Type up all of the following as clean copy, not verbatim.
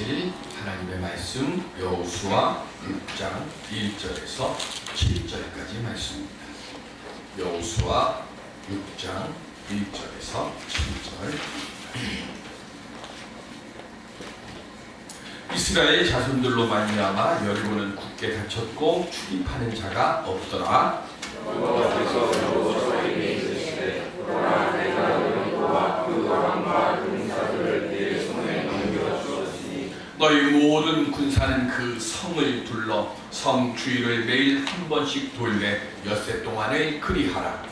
나누실 하나님의 말씀 여호수아 6장 1절에서 7절까지 말씀입니다. 여호수아 6장 1절에서 7절. 이스라엘 자손들로 말미암아 여리고는 굳게 닫혔고 출입하는 자가 없더라. 너희 모든 군사는 그 성을 둘러 성 주위를 매일 한 번씩 돌매 엿새 동안을 그리하라.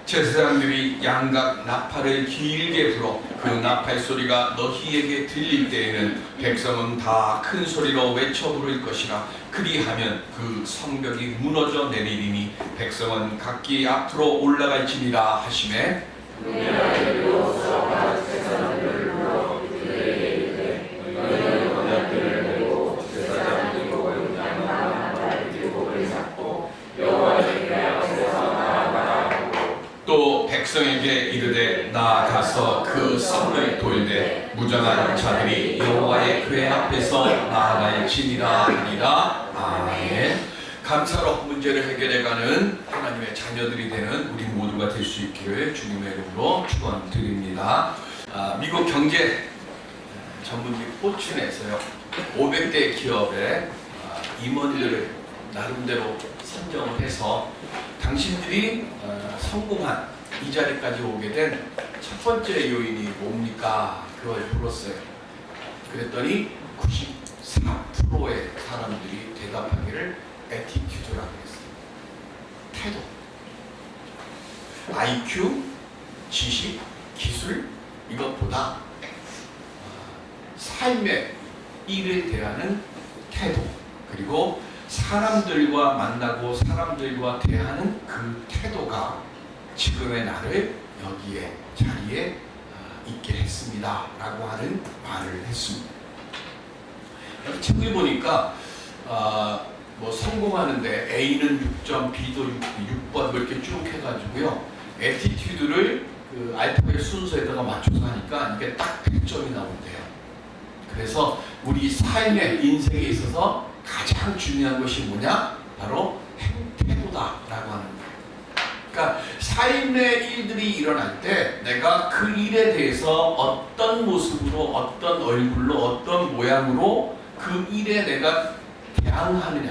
제사장들이 양각 나팔을 길게 불어 그 나팔 소리가 너희에게 들릴 때에는 백성은 다 큰 소리로 외쳐 부를 것이라. 그리하면 그 성벽이 무너져 내리리니 백성은 각기 앞으로 올라갈지니라 하시매. 또 백성에게 이르되 나아가서 그 성을 돌되 무장한 자들이 여호와의 궤 앞에서 나아갈지니라 하니라. 아멘. 감사로 문제를 해결해가는 하나님의 자녀들이 되는 우리 모두가 될 수 있기를 주님의 이름으로 축원드립니다. 미국 경제 전문지 포춘에서요 500대 기업의 임원들을 나름대로 선정을 해서 당신들이 성공한 이 자리까지 오게 된 첫 번째 요인이 뭡니까? 그걸 물었어요. 그랬더니 94%의 사람들이 대답하기를 애티튜드라고 했어요. 태도. IQ, 지식, 기술 이것보다 삶의 일을 대하는 태도, 그리고 사람들과 만나고 사람들과 대하는 그 태도가 지금의 나를 여기에 자리에 있게 했습니다 라고 하는 말을 했습니다. 책을 보니까 뭐 성공하는데 A는 6점, B도 6번 이렇게 쭉 해가지고요 애티튜드를 그 알파벳 순서에다가 맞춰서 하니까 이게 딱 100점이 나온대요. 그래서 우리 삶의 인생에 있어서 가장 중요한 것이 뭐냐? 바로 행태도다라고 하는 거예요. 그러니까 삶의 일들이 일어날 때 내가 그 일에 대해서 어떤 모습으로, 어떤 얼굴로, 어떤 모양으로 그 일에 내가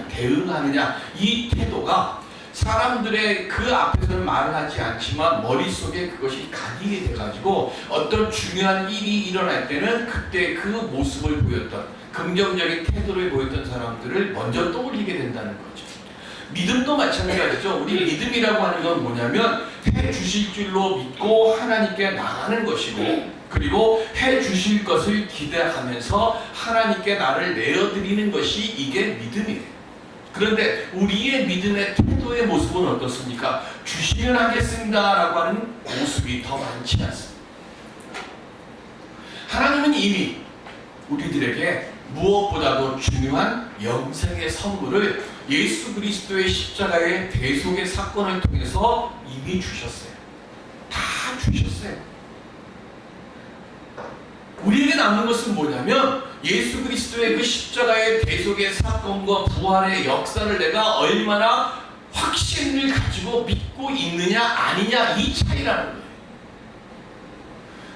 대응하느냐 이 태도가 사람들의 그 앞에서는 말을 하지 않지만 머릿속에 그것이 각인이 돼가지고 어떤 중요한 일이 일어날 때는 그때 그 모습을 보였던 긍정적인 태도를 보였던 사람들을 먼저 떠올리게 된다는 거죠. 믿음도 마찬가지죠. 우리 믿음이라고 하는 건 뭐냐면 해 주실 줄로 믿고 하나님께 나가는 것이고, 그리고 해 주실 것을 기대하면서 하나님께 나를 내어드리는 것이 이게 믿음이에요. 그런데 우리의 믿음의 태도의 모습은 어떻습니까? 주시면 하겠습니다 라고 하는 모습이 더 많지 않습니다. 하나님은 이미 우리들에게 무엇보다도 중요한 영생의 선물을 예수 그리스도의 십자가의 대속의 사건을 통해서 이미 주셨어요. 다 주셨어요. 우리에게 남는 것은 뭐냐면 예수 그리스도의 그 십자가의 대속의 사건과 부활의 역사를 내가 얼마나 확신을 가지고 믿고 있느냐 아니냐 이 차이라는 거예요.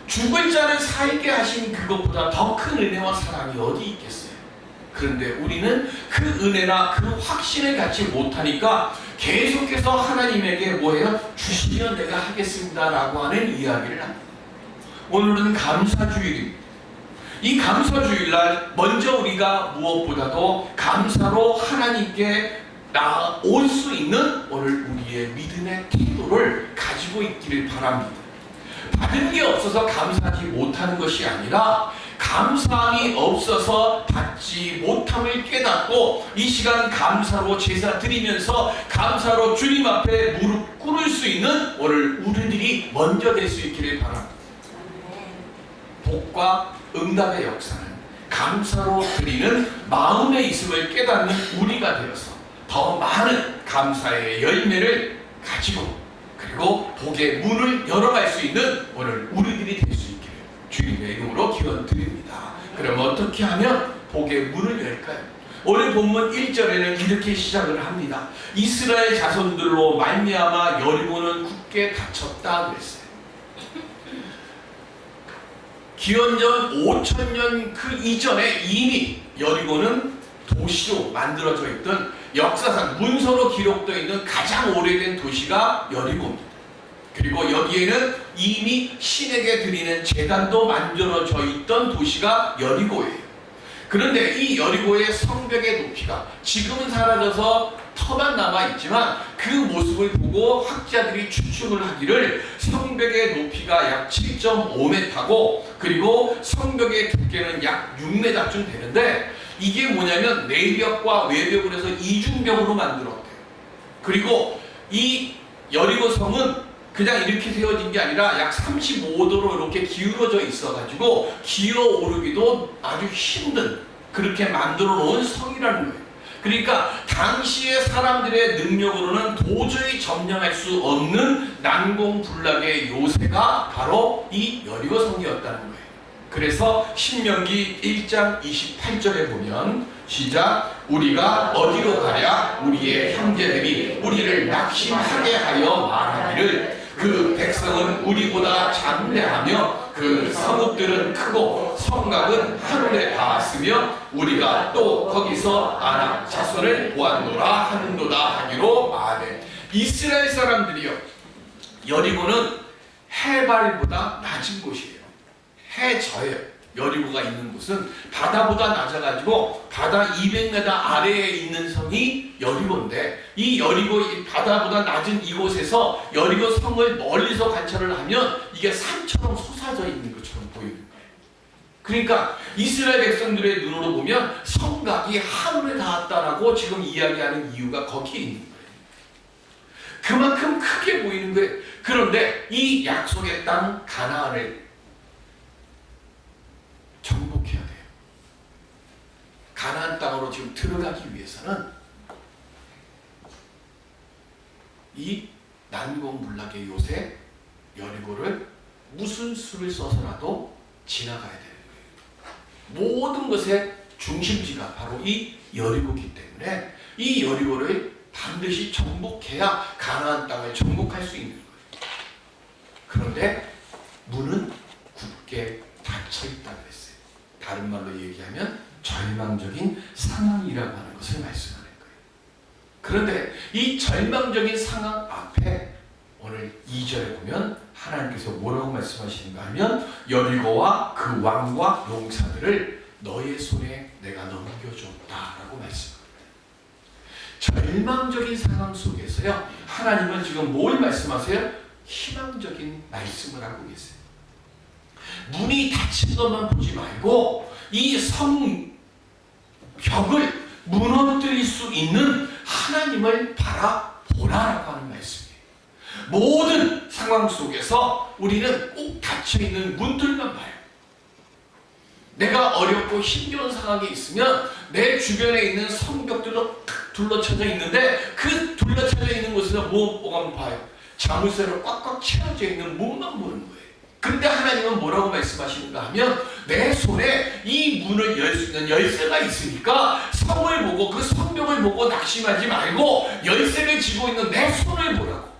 죽을 자를 살게 하신 그것보다 더 큰 은혜와 사랑이 어디 있겠어요. 그런데 우리는 그 은혜나 그 확신을 갖지 못하니까 계속해서 하나님에게 뭐예요? 주시면 내가 하겠습니다 라고 하는 이야기를 합니다. 오늘은 감사주일입니다. 이 감사주일날 먼저 우리가 무엇보다도 감사로 하나님께 올 수 있는 오늘 우리의 믿음의 태도를 가지고 있기를 바랍니다. 받은 게 없어서 감사하지 못하는 것이 아니라 감사함이 없어서 받지 못함을 깨닫고 이 시간 감사로 제사 드리면서 감사로 주님 앞에 무릎 꿇을 수 있는 오늘 우리들이 먼저 될 수 있기를 바랍니다. 복과 응답의 역사는 감사로 드리는 마음에 있음을 깨닫는 우리가 되어서 더 많은 감사의 열매를 가지고 그리고 복의 문을 열어갈 수 있는 오늘 우리들이 될 수 있기를 주님의 이름으로 기원 드립니다. 그럼 어떻게 하면 복의 문을 열까요? 오늘 본문 1절에는 이렇게 시작을 합니다. 이스라엘 자손들로 말미암아 여리고는 굳게 닫혔다 그랬어요. 기원전 5000년 그 이전에 이미 여리고는 도시로 만들어져 있던 역사상 문서로 기록되어 있는 가장 오래된 도시가 여리고입니다. 그리고 여기에는 이미 신에게 드리는 제단도 만들어져 있던 도시가 여리고예요. 그런데 이 여리고의 성벽의 높이가 지금은 사라져서 터만 남아있지만 그 모습을 보고 학자들이 추측을 하기를 성벽의 높이가 약 7.5m고 그리고 성벽의 두께는 약 6m쯤 되는데 이게 뭐냐면 내벽과 외벽을 해서 이중벽으로 만들었대요. 그리고 이 여리고 성은 그냥 이렇게 세워진 게 아니라 약 35도로 이렇게 기울어져 있어가지고 기어 오르기도 아주 힘든 그렇게 만들어 놓은 성이라는 거예요. 그러니까 당시의 사람들의 능력으로는 도저히 점령할 수 없는 난공불락의 요새가 바로 이 여리고 성이었다는 거예요. 그래서 신명기 1장 28절에 보면 시작 우리가 어디로 가랴 우리의 형제들이 우리를 낙심하게 하여 말하기를 그 백성은 우리보다 장대하며 그 성읍들은 크고 성곽은 하늘에 닿았으며 우리가 또 거기서 아낙 자손을 보았노라 하는도다 하기로 말해. 이스라엘 사람들이요 여리고는 해발보다 낮은 곳이에요. 해저예요. 여리고가 있는 곳은 바다보다 낮아가지고 바다 200m 아래에 있는 성이 여리고인데 이 여리고 바다보다 낮은 이곳에서 여리고 성을 멀리서 관찰을 하면 이게 산처럼 솟아져 있는 것처럼 보이는 거예요. 그러니까 이스라엘 백성들의 눈으로 보면 성곽이 하늘에 닿았다라고 지금 이야기하는 이유가 거기에 있는 거예요. 그만큼 크게 보이는 거예요. 그런데 이 약속의 땅 가나안을 정복해야 돼요. 가나안 땅으로 지금 들어가기 위해서는 이 난공불락의 요새 여리고를 무슨 수를 써서라도 지나가야 되는 거예요. 모든 것의 중심지가 바로 이 여리고이기 때문에 이 여리고를 반드시 정복해야 가나안 땅을 정복할 수 있는 거예요. 그런데 문은 굳게 닫혀 있다고 했어요. 다른 말로 얘기하면 절망적인 상황이라고 하는 것을 말씀하는 거예요. 그런데 이 절망적인 상황 앞에 오늘 2절에 보면 하나님께서 뭐라고 말씀하시는가 하면 여리고와 그 왕과 용사들을 너의 손에 내가 넘겨줬다라고 말씀합니다. 절망적인 상황 속에서요 하나님은 지금 뭘 말씀하세요? 희망적인 말씀을 하고 계세요. 문이 닫힌 것만 보지 말고 이 성벽을 무너뜨릴 수 있는 하나님을 바라보라라고 하는 말씀이에요. 모든 상황 속에서 우리는 꼭 닫혀있는 문들만 봐요. 내가 어렵고 힘겨운 상황이 있으면 내 주변에 있는 성벽들로 둘러쳐져 있는데 그 둘러쳐져 있는 곳에서 뭐만 봐요? 자물쇠로 꽉꽉 채워져 있는 문만 보는 거예요. 근데 하나님은 뭐라고 말씀하시는가 하면 내 손에 이 문을 열 수 있는 열쇠가 있으니까 성을 보고 그 성벽을 보고 낙심하지 말고 열쇠를 쥐고 있는 내 손을 보라고.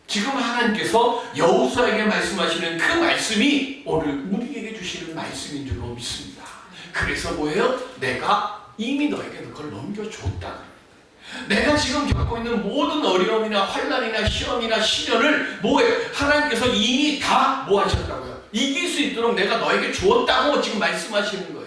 지금 하나님께서 여호수아에게 말씀하시는 그 말씀이 오늘 우리에게 주시는 말씀인 줄로 믿습니다. 그래서 뭐예요? 내가 이미 너에게 그걸 넘겨줬다. 내가 지금 겪고 있는 모든 어려움이나 환난이나 시험이나 시련을 뭐예요? 하나님께서 이미 다 뭐 하셨다고요? 이길 수 있도록 내가 너에게 주었다고 지금 말씀하시는 거예요.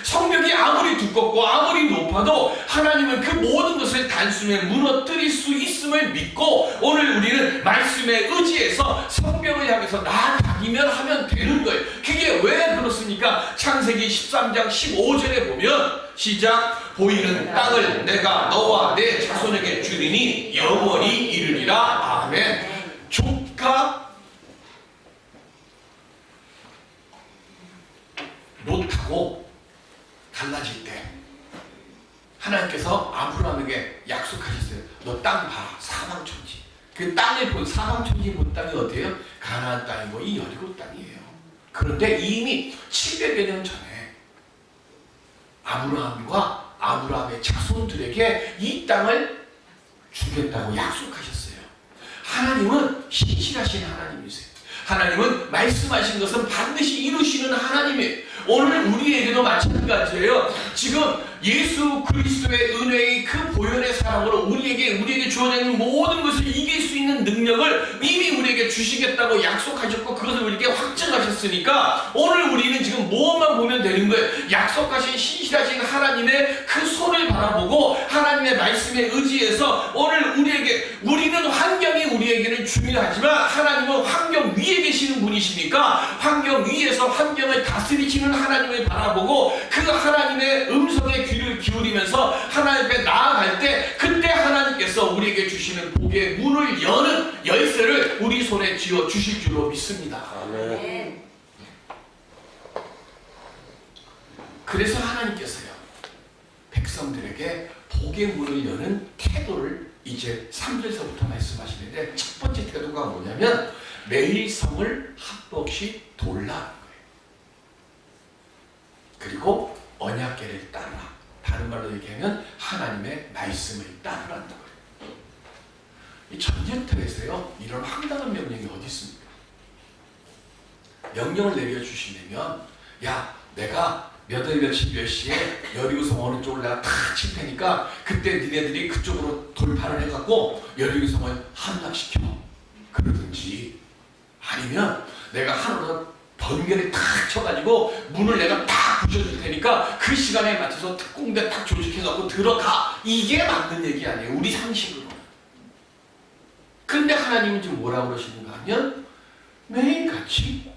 성벽이 아무리 두껍고 아무리 높아도 하나님은 그 모든 것을 단숨에 무너뜨릴 수 있음을 믿고 오늘 우리는 말씀에 의지해서 성벽을 향해서 나아가기만 하면 되는 거예요. 그게 왜 그렇습니까? 창세기 13장 15절에 보면 시작 보이는 땅을 내가 너와 내 자손에게 주리니 영원히 이르리라. 아멘. 조카 가고 갈라질 때 하나님께서 아브라함에게 약속하셨어요. 너 땅 봐라. 사방천지. 그 땅을 본 사방천지 본 땅이 어디예요? 가나안 땅이고 이 여리고 땅이에요. 그런데 이미 700여 년 전에 아브라함과 아브라함의 자손들에게 이 땅을 주겠다고 약속하셨어요. 하나님은 신실하신 하나님이세요. 하나님은 말씀하신 것은 반드시 이루시는 하나님이에요. 오늘 우리에게도 마찬가지예요. 지금 예수 그리스도의 은혜의 그 보혈의 사랑으로 우리에게 주어져 있는 모든 것을 이길 수 있는 능력을 이미 우리에게 주시겠다고 약속하셨고 그것을 우리에게 확증하셨으니까 오늘 우리는 지금 무엇만 보면 되는 거예요. 약속하신 신실하신 하나님의 그 손을 바라보고 하나님의 말씀에 의지해서 오늘 우리는 환경이 우리에게는 중요하지만 하나님은 환경 위에 계시는 분이시니까 환경 위에서 환경을 다스리시는 하나님을 바라보고 그 하나님의 음성에 귀를 기울이면서 하나님 앞에 나아갈 때 그때 하나님께서 우리에게 주시는 복의 문을 여는 열쇠를 우리 손에 쥐어 주실 줄로 믿습니다. 아멘. 그래서 하나님께서요 백성들에게 복의 문을 여는 태도를 이제 3절서부터 말씀하시는데 첫 번째 태도가 뭐냐면 매일 성을 합법씩 돌라는 거예요. 그리고 언약궤를 따르라. 다른 말로 얘기하면 하나님의 말씀을 따르라는 거예요. 이 전쟁터에서요 이런 황당한 명령이 어디 있습니까? 명령을 내려주시려면 야 내가 몇 월 며칠 몇 시에 여리고성 어느 쪽을 내가 다 칠 테니까 그때 니네들이 그쪽으로 돌파를 해갖고 여리고성을 함락시켜 그러든지 아니면 내가 하루는 번개를 탁 쳐가지고 문을 내가 딱 부셔줄 테니까 그 시간에 맞춰서 특공대 딱 조직해갖고 들어가. 이게 맞는 얘기 아니에요 우리 상식으로. 근데 하나님은 지금 뭐라고 그러시는가 하면 매일같이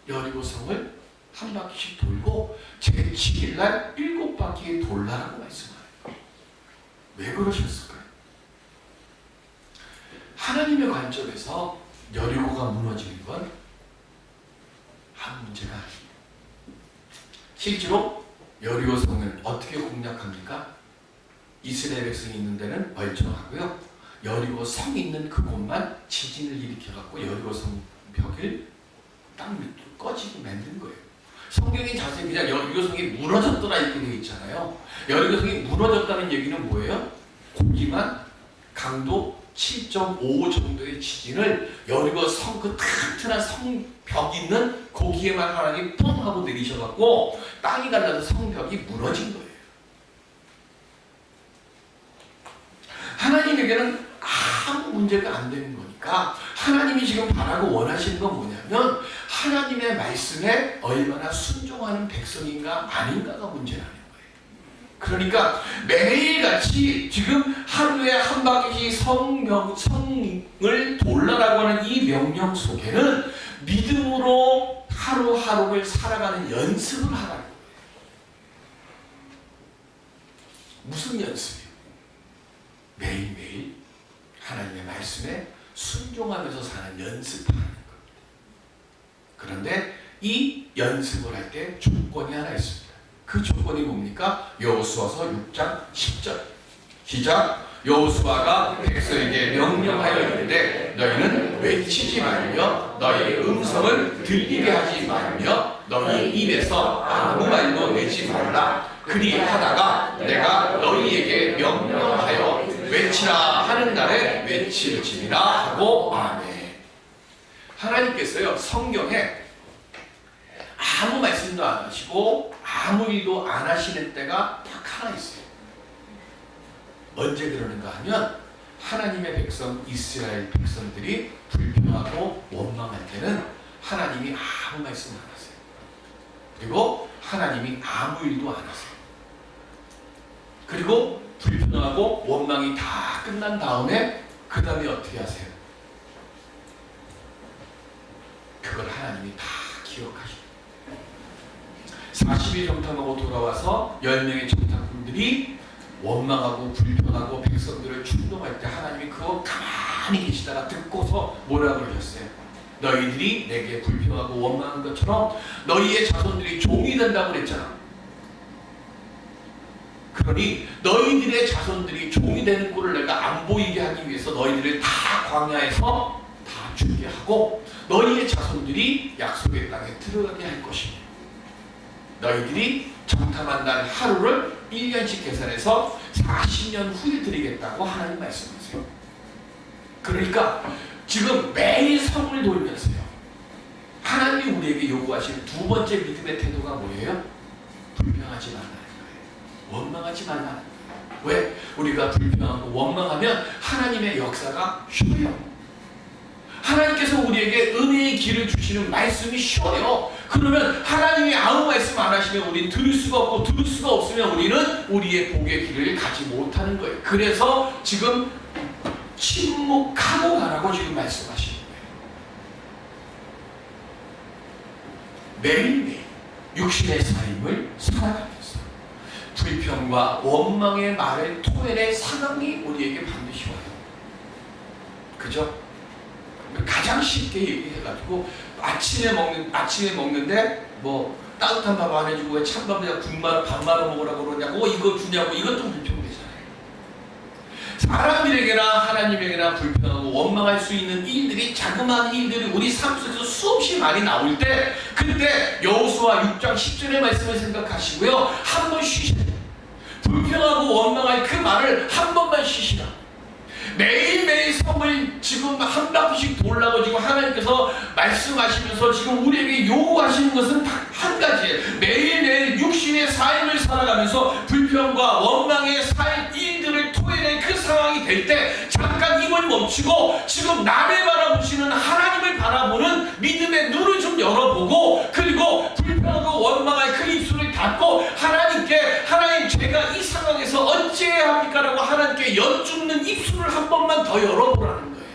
여리고성을 한 바퀴씩 돌고 제7일날 7바퀴 돌라라고 말씀하래요. 왜 그러셨을까요? 하나님의 관점에서 여리고가 무너지는 건 한 문제가 아니에요. 실제로 여리고성을 어떻게 공략합니까? 이스라엘 백성이 있는 데는 멀쩡하고요. 여리고 성이 있는 그곳만 지진을 일으켜갖고 여리고성 벽을 땅 밑으로 꺼지게 만든 거예요. 성경이 자세히 그냥 여리고성이 무너졌더라 이렇게 되어 있잖아요. 여리고성이 무너졌다는 얘기는 뭐예요? 고기만 강도 7.5 정도의 지진을 여리고 성 그 튼튼한 성벽 있는 거기에만 하나님이 뻥 하고 내리셔갖고 땅이 갈라서 성벽이 무너진 거예요. 하나님에게는 아무 문제가 안 되는 거니까 하나님이 지금 바라고 원하시는 건 뭐냐면 하나님의 말씀에 얼마나 순종하는 백성인가 아닌가가 문제라는 거예요. 그러니까 매일같이 지금 하루에 한 바퀴 성을 돌라라고 하는 이 명령 속에는 믿음으로 하루하루를 살아가는 연습을 하라는 거예요. 무슨 연습이에요? 매일매일 하나님의 말씀에 순종하면서 사는 연습하는 겁니다. 그런데 이 연습을 할 때 조건이 하나 있습니다. 그 조건이 뭡니까? 여호수아서 6장 10절 시작. 여호수아가 백성에게 명령하여 이르되 너희는 외치지 말며 너희 음성을 들리게 하지 말며 너희 입에서 아무 말도 내지 말라. 그리하다가 내가 너희에게 명령하여 외치라 하는 날에 외칠지니라 하고 아멘. 하나님께서요 성경에 아무 말씀도 안 하시고 아무 일도 안 하시는 때가 딱 하나 있어요. 언제 그러는가 하면 하나님의 백성 이스라엘 백성들이 불평하고 원망할 때는 하나님이 아무 말씀 안 하세요. 그리고 하나님이 아무 일도 안 하세요. 그리고 불평하고 원망이 다 끝난 다음에 그 다음에 어떻게 하세요? 그걸 하나님이 다 기억하시고 40일 정탐하고 돌아와서 10명의 정탐꾼들이 원망하고 불평하고 백성들을 충동할 때 하나님이 그거 가만히 계시다가 듣고서 뭐라고 그러셨어요? 너희들이 내게 불평하고 원망한 것처럼 너희의 자손들이 종이 된다고 그랬잖아. 그러니 너희들의 자손들이 종이 되는 꼴을 내가 안 보이게 하기 위해서 너희들을 다 광야에서 다 죽게 하고 너희의 자손들이 약속의 땅에 들어가게 할 것이니 너희들이 정탐한 날 하루를 1년씩 계산해서 40년 후에 드리겠다고 하나님 말씀하세요. 그러니까 지금 매일 성을 돌면서요, 하나님이 우리에게 요구하시는 두 번째 믿음의 태도가 뭐예요? 불평하지 말라는 거예요. 원망하지 말라는 거예요. 왜? 우리가 불평하고 원망하면 하나님의 역사가 쉬워요. 하나님께서 우리에게 은혜의 길을 주시는 말씀이 쉬워요. 그러면 하나님이 아무 말씀 안 하시면 우리는 들을 수가 없고, 들을 수가 없으면 우리는 우리의 복의 길을 가지 못하는 거예요. 그래서 지금 침묵하고 가라고 지금 말씀하시는 거예요. 매일매일 육신의 삶을 살아가면서 불평과 원망의 말을 토해낼 상황이 우리에게 반드시 와요. 그죠? 가장 쉽게 얘기해가지고 아침에 먹는데 뭐 따뜻한 밥 안 해주고 왜 찬밥에다 국말 밥 말아 먹으라고 그러냐고 이거 주냐고, 이것도 불평되잖아요. 사람들에게나 하나님에게나 불평하고 원망할 수 있는 일들이, 자그마한 일들이 우리 삶 속에서 수없이 많이 나올 때, 그때 여호수아 6장 10절의 말씀을 생각하시고요, 한 번 쉬시라. 불평하고 원망할 그 말을 한 번만 쉬시라. 매일매일 성을 지금 한 바퀴씩 돌라고 지금 하나님께서 말씀하시면서 지금 우리에게 요구하시는 것은 딱 한 가지예요. 매일매일 육신의 삶을 살아가면서 불평과 원망의 일들을 토해낸 그 상황이 될 때 잠깐 입을 멈추고 지금 나를 바라보시는 하나님을 바라보는 믿음의 눈을 좀 열어보고, 그리고 불평하고 원망할 그 입술을 닫고 하나님께, 하나님 제가 이 상황에서 어찌해야 합니까? 라고 하나님께 여쭙는 입술을 한 번만 더 열어보라는 거예요.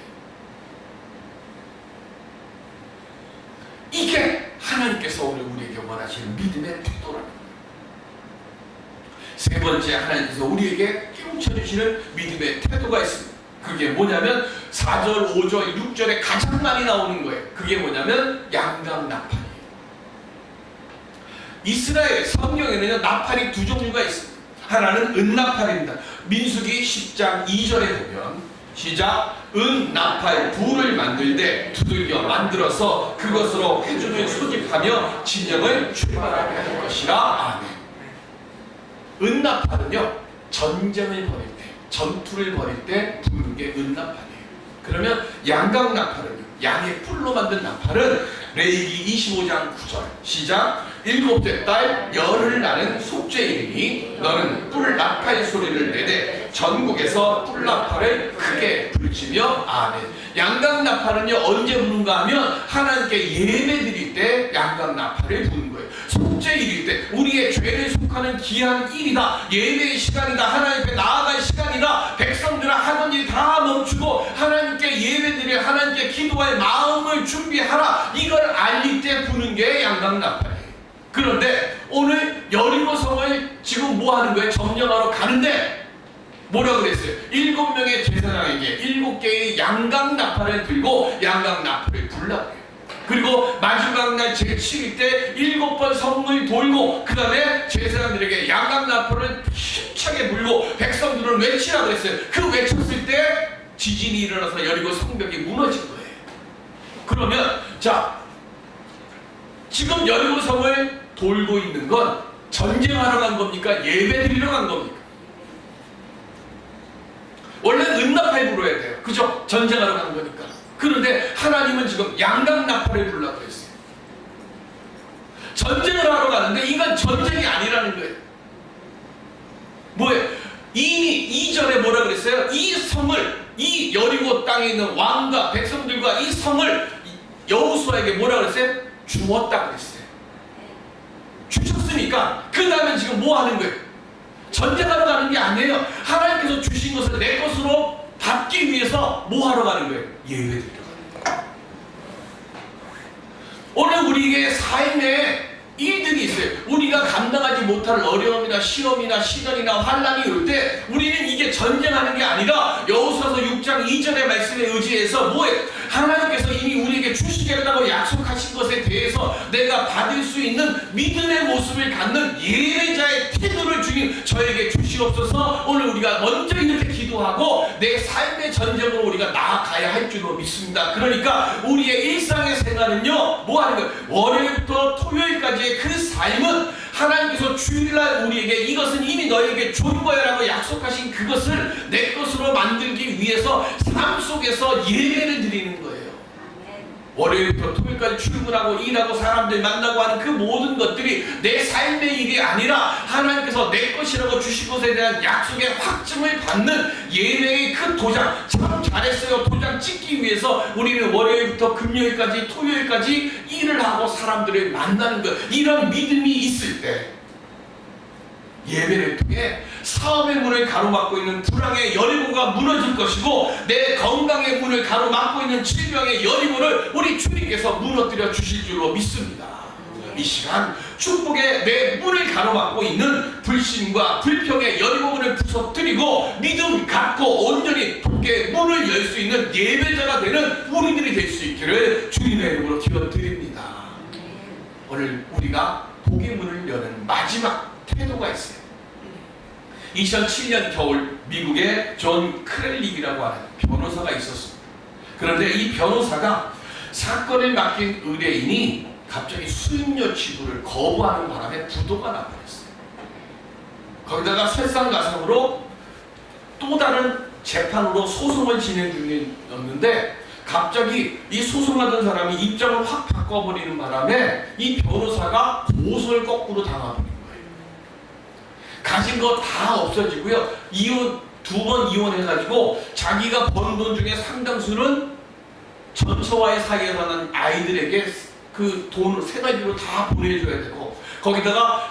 이게 하나님께서 오늘 우리에게 원하시는 믿음의 태도라는 거예요. 세 번째, 하나님께서 우리에게 깨우쳐주시는 믿음의 태도가 있습니다. 그게 뭐냐면 4절, 5절, 6절에 가장 많이 나오는 거예요. 그게 뭐냐면 양강나팔이에요. 이스라엘 성경에는요, 나팔이 두 종류가 있습니다. 하나는 은나팔입니다. 민수기 10장 2절에 보면 시작, 은나팔 불을 만들 때 두들겨 만들어서 그것으로 회중을 소집하며 진영을 출발하게 할 것이라. 아멘. 은나팔은요, 전쟁을 벌일 때, 전투를 벌일 때 부는 게 은나팔이에요. 그러면 양강나팔은요, 양의 뿔로 만든 나팔은 레위기 25장 9절 시작, 일곱째 달 열흘 나는 속죄일이니 너는 뿔나팔 소리를 내되 전국에서 뿔나팔을 크게 불치며. 아멘. 양강나팔은요, 언제 부는가 하면 하나님께 예배 드릴 때 양강나팔을 부는 거예요. 속죄일일 때, 우리의 죄를 속하는 귀한 일이다, 예배의 시간이다, 하나님 앞에 나아갈 시간이다, 백성들아 하는 일 다 멈추고 하나님께 예배드릴, 하나님께 기도할 마음을 준비하라, 이걸 알릴 때 부는 게 양강나팔이에요. 그런데 오늘 여리고성을 지금 뭐 하는 거예요? 점령하러 가는데 뭐라고 그랬어요? 7명의 제사장에게 7개의 양강나팔을 들고 양강나팔을 불라고 해요. 그리고 마지막 날 제7일 때 7번 성을 돌고 그 다음에 제사장들에게 양강나팔을 힘차게 불고 백성들은 외치라고 했어요. 그 외쳤을 때 지진이 일어나서 여리고 성벽이 무너진 거예요. 그러면 자, 지금 여리고 성을 돌고 있는 건 전쟁하러 간 겁니까? 예배드리러 간 겁니까? 원래는 은나팔 불어야 돼요. 그죠? 전쟁하러 간 거니까. 그런데 하나님은 지금 양강나팔을 불라고 했어요. 전쟁을 하러 가는데 이건 전쟁이 아니라는 거예요. 뭐예요? 이미 이전에 뭐라 그랬어요? 이 성을, 이 여리고 땅에 있는 왕과 백성들과 이 성을 여호수아에게 뭐라 그랬어요? 주었다고 그랬어요. 주셨으니까 그 다음에 지금 뭐 하는 거예요? 전쟁하러 가는 게 아니에요. 하나님께서 주신 것을 내 것으로 받기 위해서 뭐 하러 가는 거예요? 예배드리러 가는 거예요. 오늘 우리에게 삶에 일들이 있어요. 우리가 감당하지 못할 어려움이나 시험이나 시련이나 환난이 올 때 우리는 이게 전쟁하는 게 아니라 여호수아서 6장 2절의 말씀에 의지해서 뭐예요? 하나님께서 이미 우리에게 주시겠다고 약속하신 것에 대해서 내가 받을 수 있는 믿음의 모습을 갖는 예배자의 태도를 주님 저에게 주시옵소서. 오늘 우리가 먼저 이렇게 기도하고 내 삶의 전쟁으로 우리가 나아가야 할 줄로 믿습니다. 그러니까 우리의 일상의 생활은요, 뭐 하는 거예요? 월요일부터 토요일까지의 그 삶은 하나님께서 주일날 우리에게 이것은 이미 너에게 준 거야 라고 약속하신 그것을 내 것으로 만들기 위해서 삶 속에서 예배를 드리는 거예요. 월요일부터 토요일까지 출근하고 일하고 사람들 만나고 하는 그 모든 것들이 내 삶의 일이 아니라 하나님께서 내 것이라고 주신 것에 대한 약속의 확증을 받는 예배의 그 도장, 참 잘했어요 도장 찍기 위해서 우리는 월요일부터 금요일까지 토요일까지 일을 하고 사람들을 만나는 것, 이런 믿음이 있을 때 예배를 통해 사업의 문을 가로막고 있는 불황의 여리고가 무너질 것이고 내 건강의 문을 가로막고 있는 질병의 여리고를 우리 주님께서 무너뜨려 주실 줄로 믿습니다. 이 시간 축복의 내 문을 가로막고 있는 불신과 불평의 여리고문을 부서뜨리고 믿음 갖고 온전히 복의 문을 열 수 있는 예배자가 되는 우리들이 될 수 있기를 주님의 이름으로 기원드립니다. 오늘 우리가 복의 문을 여는 마지막 태도가 있어요. 2007년 겨울 미국에 존 크렐릭이라고 하는 변호사가 있었습니다. 그런데 이 변호사가 사건을 맡긴 의뢰인이 갑자기 수임료 지불을 거부하는 바람에 부도가 나버렸어요. 거기다가 설상가상으로 또 다른 재판으로 소송을 진행 중이었는데 갑자기 이 소송하던 사람이 입장을 확 바꿔버리는 바람에 이 변호사가 고소를 거꾸로 당해버린 거예요. 가진 거 다 없어지고요. 이혼, 2번 이혼해가지고 자기가 번 돈 중에 상당수는 전처와의 사이에서 난 아이들에게 그 돈을 3가지로 다 보내줘야 되고, 거기다가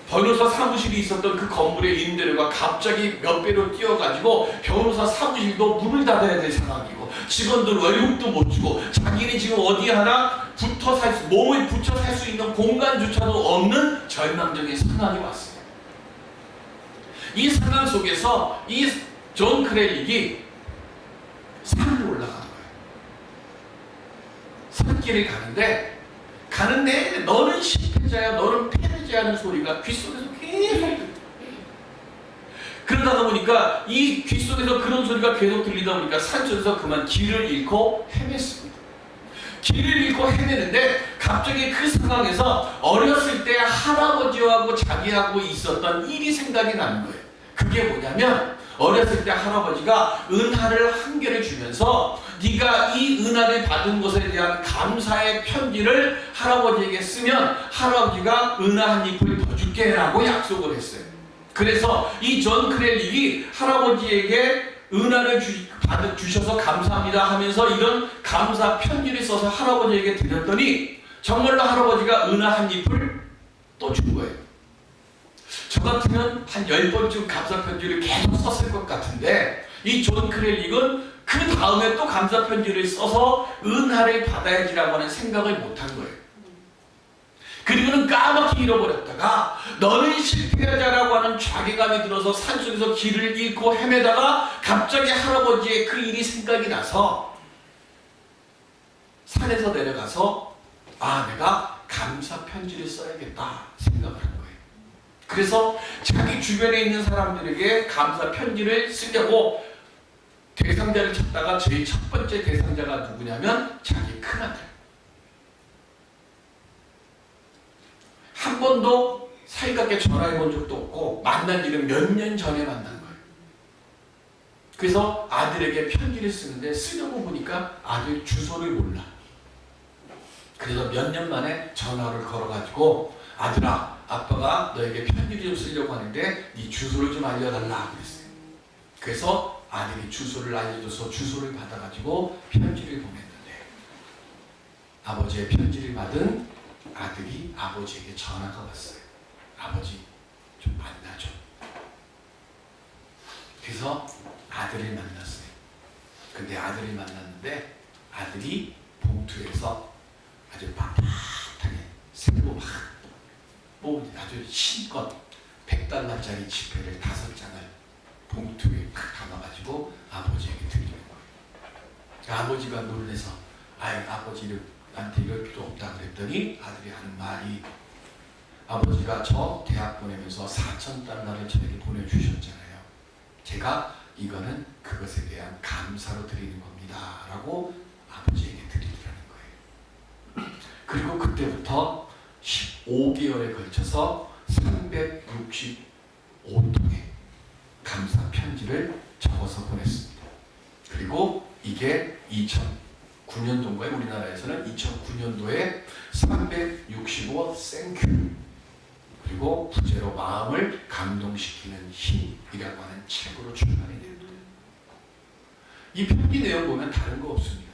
변호사 사무실이 있었던 그 건물의 임대료가 갑자기 몇 배로 뛰어가지고 변호사 사무실도 문을 닫아야 될 상황이고, 직원들 월급도 못 주고, 자기는 지금 어디 하나 붙어 살 수, 몸을 붙여 살 수 있는 공간조차도 없는 절망적인 상황이 왔어요. 이 상황 속에서 이 존 크렐릭이 산을 올라가는 거예요. 산길을 가는데 가는 내내 너는 실패자야, 너는 패배자야 하는 소리가 귓속에서 계속 들려요. 그러다 보니까 이 귓속에서 그런 소리가 계속 들리다 보니까 산속에서 그만 길을 잃고 헤맸습니다. 길을 잃고 헤매는데 갑자기 그 상황에서 어렸을 때 할아버지하고 자기하고 있었던 일이 생각이 나는 거예요. 그게 뭐냐면 어렸을 때 할아버지가 은하를 1개를 주면서 네가 이 은하를 받은 것에 대한 감사의 편지를 할아버지에게 쓰면 할아버지가 은하 1잎을 더 줄게 라고 약속을 했어요. 그래서 이 존 크렐릭이 할아버지에게 은하를 주셔서 감사합니다 하면서 이런 감사 편지를 써서 할아버지에게 드렸더니 정말로 할아버지가 은하 1잎을 또 준 거예요. 저 같으면 한 10번쯤 감사 편지를 계속 썼을 것 같은데 이 존 크렐릭은 그 다음에 또 감사 편지를 써서 은하를 받아야지라고 하는 생각을 못한 거예요. 그리고는 까맣게 잃어버렸다가 너는 실패자라고 하는 자괴감이 들어서 산속에서 길을 잃고 헤매다가 갑자기 할아버지의 그 일이 생각이 나서 산에서 내려가서 내가 감사 편지를 써야겠다 생각을 한 거예요. 그래서 자기 주변에 있는 사람들에게 감사 편지를 쓰려고 대상자를 찾다가 제일 첫 번째 대상자가 누구냐면 자기 큰아들. 한 번도 살갑게 전화해 본 적도 없고 만난 지는 몇 년 전에 만난 거예요. 그래서 아들에게 편지를 쓰는데 쓰려고 보니까 아들 주소를 몰라. 그래서 몇 년 만에 전화를 걸어가지고 아들아, 아빠가 너에게 편지를 좀 쓰려고 하는데 네 주소를 좀 알려달라 그랬어요. 그래서 아들이 주소를 알려줘서 주소를 받아가지고 편지를 보냈는데 아버지의 편지를 받은 아들이 아버지에게 전화가 왔어요. 아버지 좀 만나줘. 그래서 아들을 만났어요. 근데 아들을 만났는데 아들이 봉투에서 아주 빳빳하게 새로 막 뭐 아주 신껏 100달러짜리 지폐를 5장을 봉투에 탁 담아가지고 아버지에게 드리는 거예요. 아버지가 놀래서 아버지한테 이럴 필요 없다 그랬더니 아들이 하는 말이, 아버지가 저 대학 보내면서 4,000달러를 저에게 보내주셨잖아요. 제가 이거는 그것에 대한 감사로 드리는 겁니다 라고 아버지에게 드리라는 거예요. 그리고 그때부터 15개월에 걸쳐서 365통의 감사 편지를 적어서 보냈습니다. 그리고 이게 2009년도인가요? 우리나라에서는 2009년도에 365 땡큐, 그리고 부제로 마음을 감동시키는 힘이라고 하는 책으로 출간이 됩니다. 이 편지 내용 보면 다른 거 없습니다.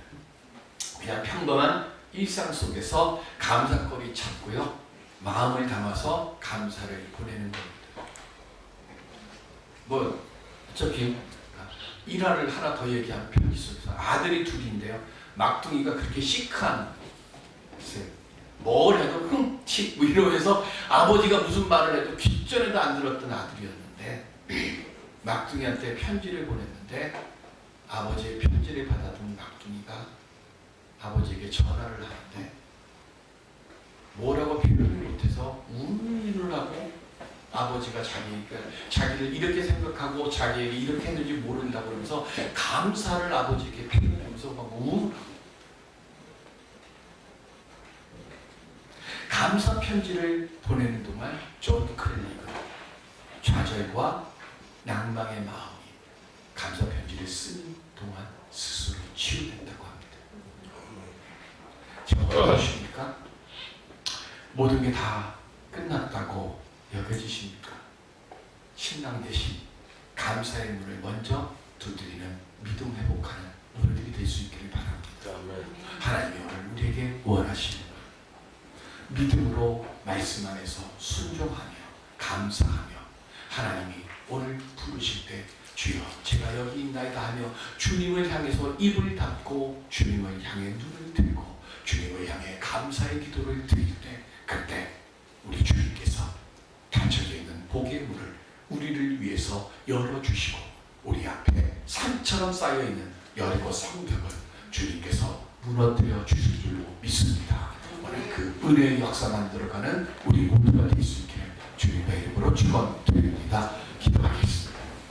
그냥 평범한 일상 속에서 감사거리 찾고요, 마음을 담아서 감사를 보내는 겁니다. 뭐 어차피 일화를 하나 더 얘기하면 편지 속에서 아들이 둘인데요, 막둥이가 그렇게 시크한 뭘 해도 흠칫 뭐 이러면서 아버지가 무슨 말을 해도 귓전에도 안 들었던 아들이었는데 막둥이한테 편지를 보냈는데 아버지의 편지를 받아둔 막둥이가 아버지에게 전화를 하는데 뭐라고 표현을 못해서 우는 하고, 아버지가 자기를 이렇게 생각하고 자기에게 이렇게 했는지 모른다고 그러면서 감사를 아버지에게 표현하면서 막 우는. 감사 편지를 보내는 동안 존 크렐리가 좌절과 낭망의 마음이 감사 편지를 쓰는 동안 스스로 치유된다고 합니다. 지금 어떠십니까? 모든 게 다 끝났다고 여겨지십니까? 신랑 대신 감사의 문을 먼저 두드리는 믿음 회복하는 우리들이 될 수 있기를 바랍니다. 하나님이 오늘 우리에게 원하시는 것, 믿음으로 말씀 안에서 순종하며 감사하며, 하나님이 오늘 부르실 때 주여 제가 여기 있나이다 하며 주님을 향해서 입을 닫고 주님을 향해 눈을 들고 주님을 향해 감사의 기도를 드릴 때, 그때 우리 주님께서 닫혀져 있는 복의 문을 우리를 위해서 열어주시고 우리 앞에 산처럼 쌓여있는 여리고 성벽을 주님께서 무너뜨려 주실 줄로 믿습니다. 오늘 그 은혜의 역사 만들어가는 우리 모두가 될 수 있게 주님의 이름으로 축원드립니다. 기도하겠습니다.